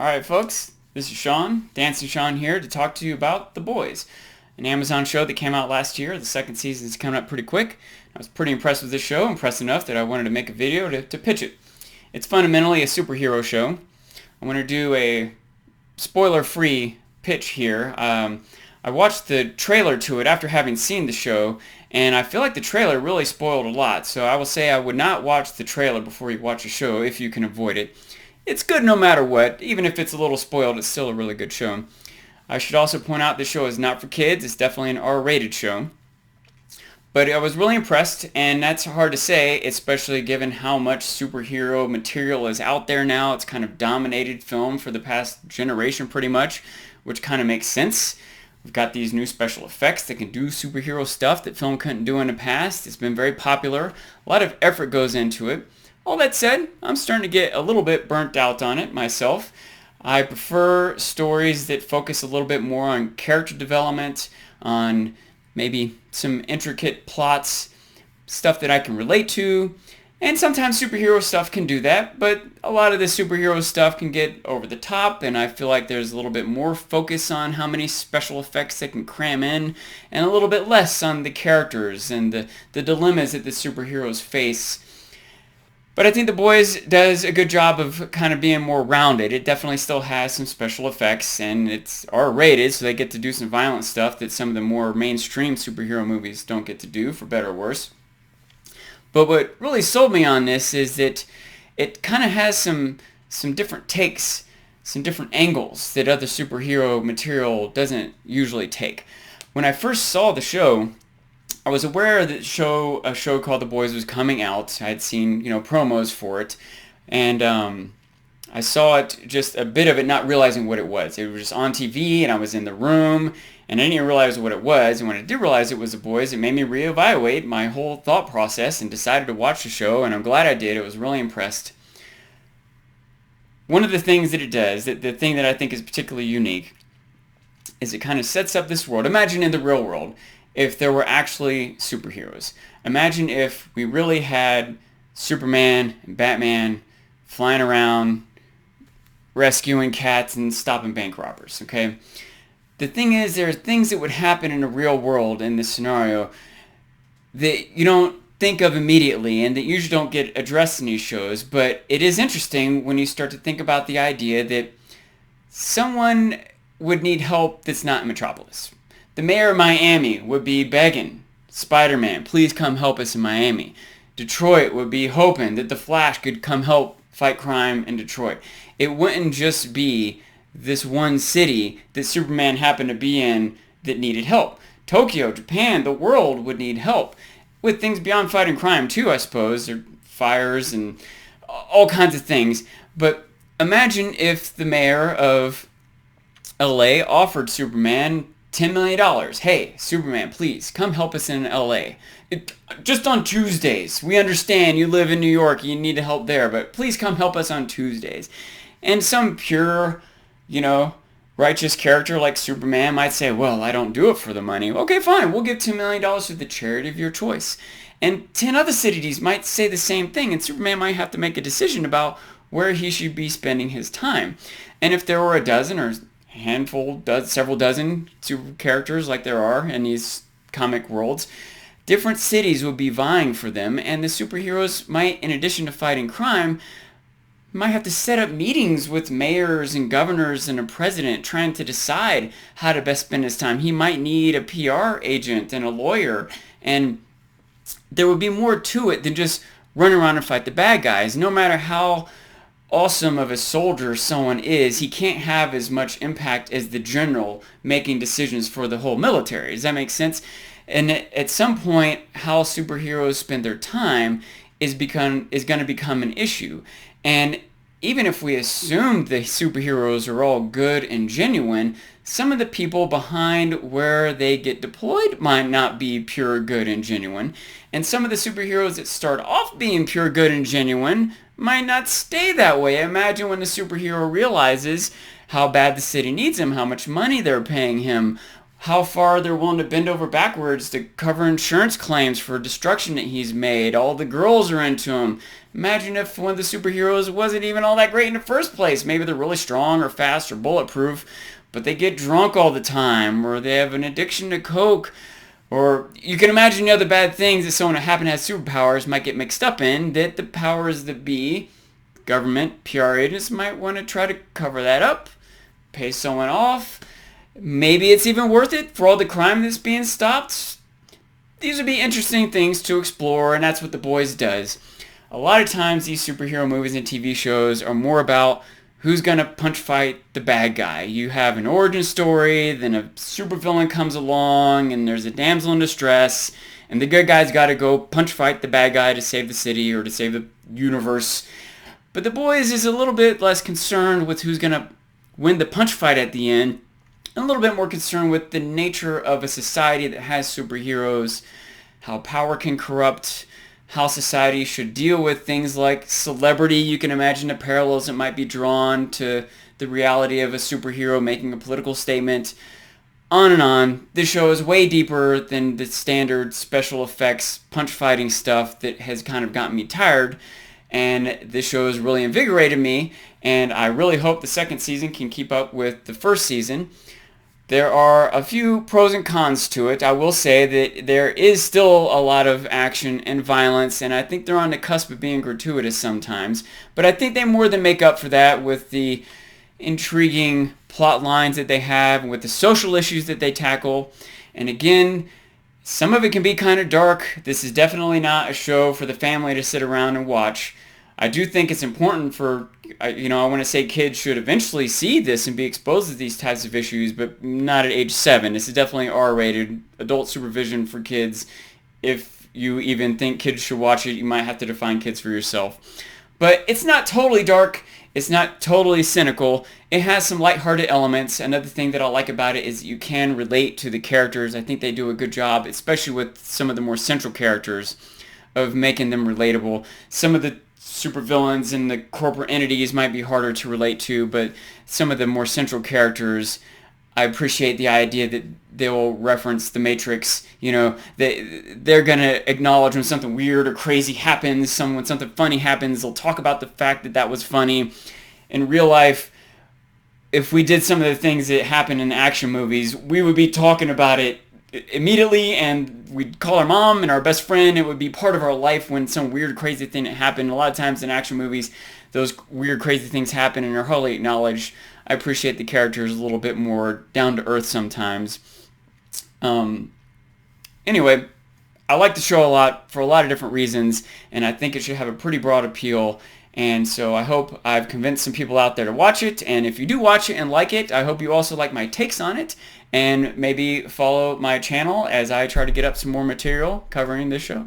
Alright folks, this is Sean, Dancing Sean here to talk to you about The Boys, an Amazon show that came out last year. The second season is coming up pretty quick. I was pretty impressed with this show, impressed enough that I wanted to make a video to pitch it. It's fundamentally a superhero show. I want to do a spoiler-free pitch here. I watched the trailer to it after having seen the show, and I feel like the trailer really spoiled a lot, so I will say I would not watch the trailer before you watch the show if you can avoid it. It's good no matter what. Even if it's a little spoiled, it's still a really good show. I should also point out this show is not for kids. It's definitely an R-rated show. But I was really impressed, and that's hard to say, especially given how much superhero material is out there now. It's kind of dominated film for the past generation pretty much, which kind of makes sense. We've got these new special effects that can do superhero stuff that film couldn't do in the past. It's been very popular. A lot of effort goes into it. All that said, I'm starting to get a little bit burnt out on it myself. I prefer stories that focus a little bit more on character development, on maybe some intricate plots, stuff that I can relate to, and sometimes superhero stuff can do that, but a lot of the superhero stuff can get over the top, and I feel like there's a little bit more focus on how many special effects they can cram in, and a little bit less on the characters and the dilemmas that the superheroes face. But I think The Boys does a good job of kind of being more rounded. It definitely still has some special effects, and it's R-rated, so they get to do some violent stuff that some of the more mainstream superhero movies don't get to do, for better or worse. But what really sold me on this is that it kind of has some different takes, some different angles that other superhero material doesn't usually take. When I first saw the show, I was aware that a show called The Boys was coming out. I had seen, promos for it, and I saw it, just a bit of it, not realizing what it was. It was just on TV, and I was in the room, and I didn't realize what it was. And when I did realize it was The Boys, it made me reevaluate my whole thought process and decided to watch the show, and I'm glad I did. I was really impressed. One of the things that it does, the thing that I think is particularly unique, is it kind of sets up this world. Imagine in the real world, if there were actually superheroes. Imagine if we really had Superman and Batman flying around, rescuing cats and stopping bank robbers, okay? The thing is, there are things that would happen in the real world in this scenario that you don't think of immediately and that usually don't get addressed in these shows, but it is interesting when you start to think about the idea that someone would need help that's not in Metropolis. The mayor of Miami would be begging Spider-Man, please come help us in Miami. Detroit would be hoping that the Flash could come help fight crime in Detroit. It wouldn't just be this one city that Superman happened to be in that needed help. Tokyo, Japan, the world would need help. With things beyond fighting crime too, I suppose. There are fires and all kinds of things. But imagine if the mayor of LA offered Superman $10 million. Hey, Superman, please, come help us in L.A. Just on Tuesdays. We understand you live in New York, you need help there, but please come help us on Tuesdays. And some pure, righteous character like Superman might say, well, I don't do it for the money. Okay, fine, we'll give $10 million to the charity of your choice. And 10 other cities might say the same thing, and Superman might have to make a decision about where he should be spending his time. And if there were a dozen or several dozen super characters like there are in these comic worlds, different cities would be vying for them, and the superheroes might, in addition to fighting crime, might have to set up meetings with mayors and governors and a president trying to decide how to best spend his time. He might need a PR agent and a lawyer, and there would be more to it than just run around and fight the bad guys. No matter how awesome of a soldier someone is, he can't have as much impact as the general making decisions for the whole military. Does that make sense? And at some point, how superheroes spend their time is going to become an issue. And even if we assume the superheroes are all good and genuine, some of the people behind where they get deployed might not be pure good and genuine. And some of the superheroes that start off being pure good and genuine might not stay that way. Imagine when the superhero realizes how bad the city needs him, how much money they're paying him, how far they're willing to bend over backwards to cover insurance claims for destruction that he's made. All the girls are into him. Imagine if one of the superheroes wasn't even all that great in the first place. Maybe they're really strong or fast or bulletproof, but they get drunk all the time, or they have an addiction to coke. Or you can imagine the other bad things that someone who happen to have superpowers might get mixed up in, that the powers that be, government, PR agents, might want to try to cover that up, pay someone off. Maybe it's even worth it for all the crime that's being stopped. These would be interesting things to explore, and that's what The Boys does. A lot of times these superhero movies and TV shows are more about who's going to punch fight the bad guy. You have an origin story, then a supervillain comes along, and there's a damsel in distress, and the good guy's got to go punch fight the bad guy to save the city or to save the universe. But The Boys is a little bit less concerned with who's going to win the punch fight at the end, and a little bit more concerned with the nature of a society that has superheroes, how power can corrupt, how society should deal with things like celebrity. You can imagine the parallels that might be drawn to the reality of a superhero making a political statement. On and on. This show is way deeper than the standard special effects punch fighting stuff that has kind of gotten me tired. And this show has really invigorated me, and I really hope the second season can keep up with the first season. There are a few pros and cons to it. I will say that there is still a lot of action and violence, and I think they're on the cusp of being gratuitous sometimes. But I think they more than make up for that with the intriguing plot lines that they have and with the social issues that they tackle. And again, some of it can be kind of dark. This is definitely not a show for the family to sit around and watch. I do think it's important for, I want to say kids should eventually see this and be exposed to these types of issues, but not at age 7. This is definitely R-rated, adult supervision for kids. If you even think kids should watch it, you might have to define kids for yourself. But it's not totally dark. It's not totally cynical. It has some lighthearted elements. Another thing that I like about it is you can relate to the characters. I think they do a good job, especially with some of the more central characters, of making them relatable. Some of the supervillains and the corporate entities might be harder to relate to, but some of the more central characters, I appreciate the idea that they'll reference the Matrix. They're going to acknowledge when something weird or crazy happens, when something funny happens, they'll talk about the fact that that was funny. In real life, if we did some of the things that happen in action movies, we would be talking about it immediately, and we'd call our mom and our best friend. It would be part of our life when some weird, crazy thing happened. A lot of times in action movies, those weird, crazy things happen and are hardly acknowledged. I appreciate the characters a little bit more down to earth sometimes. Anyway, I like the show a lot for a lot of different reasons, and I think it should have a pretty broad appeal. And so I hope I've convinced some people out there to watch it. And if you do watch it and like it, I hope you also like my takes on it. And maybe follow my channel as I try to get up some more material covering this show.